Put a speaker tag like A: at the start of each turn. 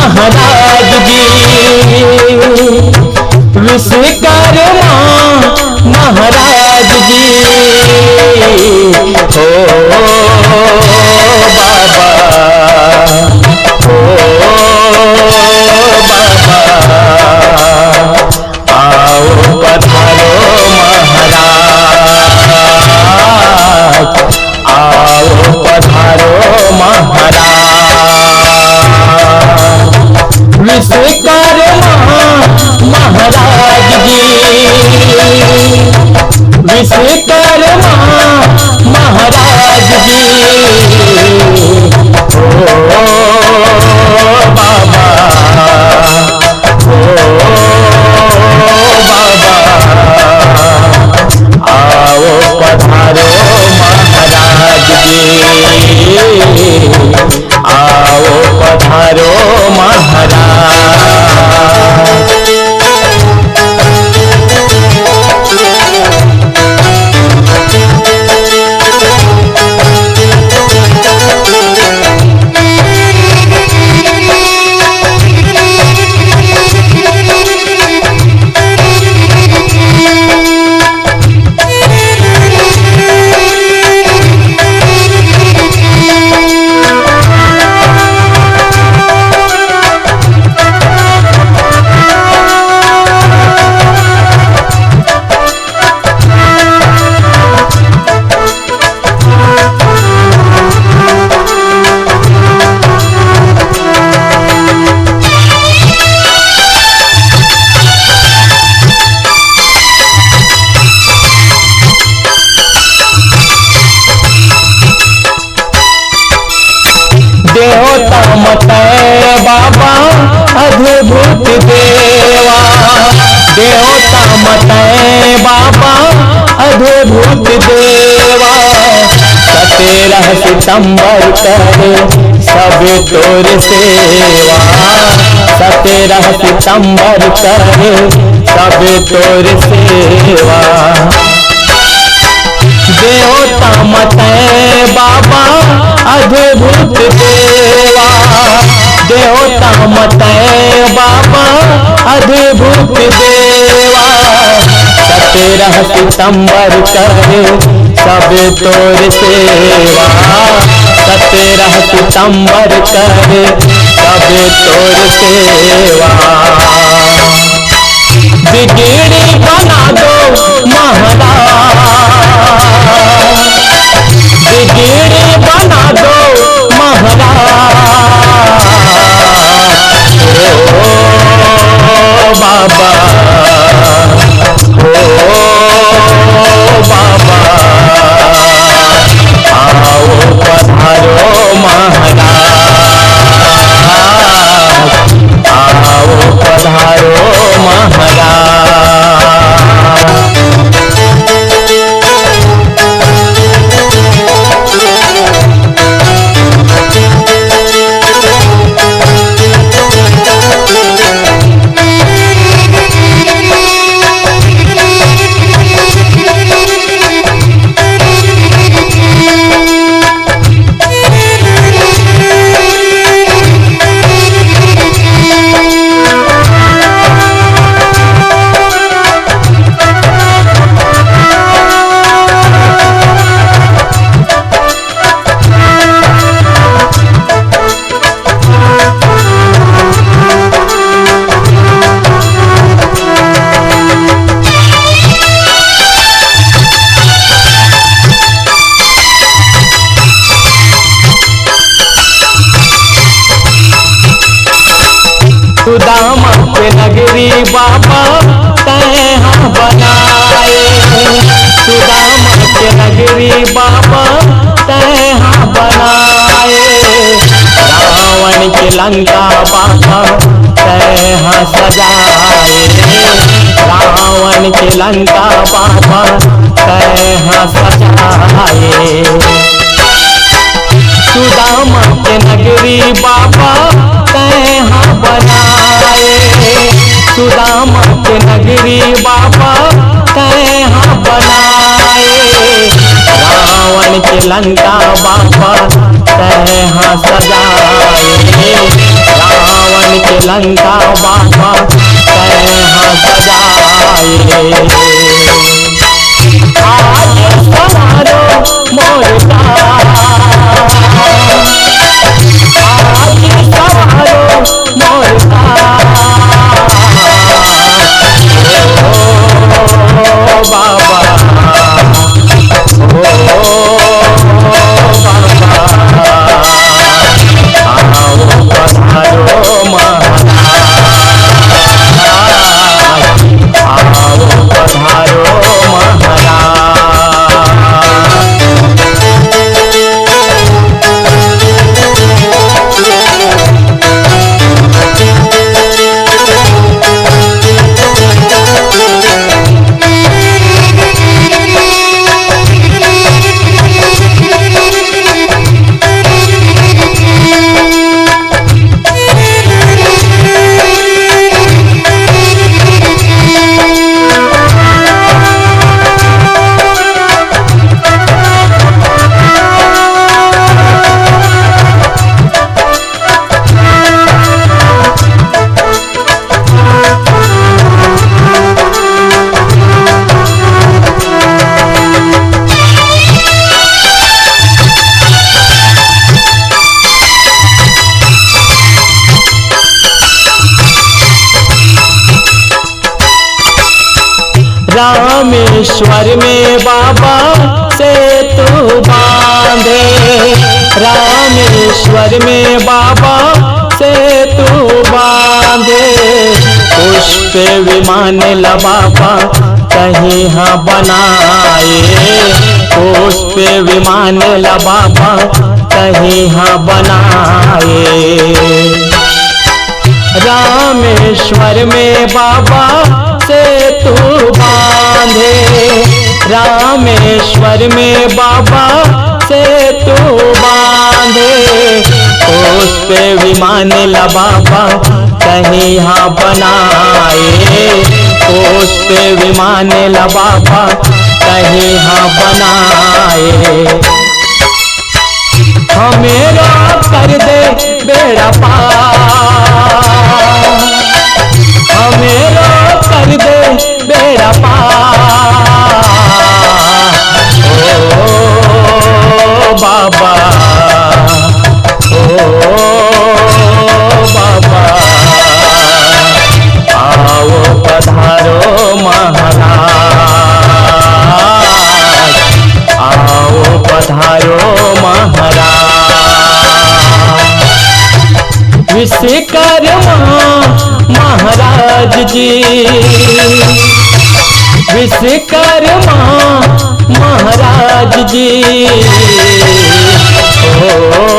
A: महाराज जी, विश्वकर्मा महाराज जी। हो बाबा, हो बाबा, आओ पधारो महाराज, आओ पधारो महाराज। विश्वकर्मा महाराज जी, विश्वकर्मा महाराज जी। ओ बाबा, ओ बाबा, आओ पधारो महाराज जी, आओ पधारो महाराज। देवता मतय बाबा अद्भुत देवा, देवता मतय बाबा अद्भुत देवा। 17 सितंबर करे सब तोर सेवा, 17 सितंबर करे सब तोर सेवा। देवता मतय बाबा अद्भुत देवा, देवता मतय बाबा अद्भुत देवा। 17 सितंबर करे सब तोर सेवा, 17 सितंबर करे सब तोर सेवा। बिगड़ी बना दो महाराज, बिगड़ी बना दो महाराज। ओ बाबा, ओ बाबा, आओ पधारो महाराज, आओ पधारो महाराज। सुदामा के नगरी बाबा तैं बनाए, सुदामा के नगरी बाबा तैं बनाए। रावण के लंका बाबा तैं सजाए, रावण के लंका बाबा तैं सजाए। सुदामा के नगरी बाबा तैं बनाए, सुदामा के नगरी बाबा तैं बनाए। रावण के लंका बाबा तैं सजाए, रावण लंका बाबा तैहा सजाए। आज संवारो मोर काज, आज संवारो मोर काज। ओ बाबा, ओ बाबा, आओ पधारो महाराज, आओ पधारो रामेश्वर में बाबा से तू बांधे, रामेश्वर में बाबा से तू बांधे। पुष्प विमान ला बाबा कहीं हाँ बनाए, पुष्प विमान ला बाबा कहीं हाँ बनाए। रामेश्वर में बाबा से तू बांधे, रामेश्वर में बाबा से तू बांधे। पुष्प विमान ला बाबा कहीं हाँ बनाए, पुष्प विमान ला बाबा कहीं हाँ बनाए। हमेरा कर दे बेड़ा पार, हमेरा कर दे बेड़ा पार। ओ बाबा, ओ बाबा, आओ पधारो महाराज, आओ पधारो महाराज। विश्वकर्मा महाराज जी, विश्वकर्मा महाराज जी, ओ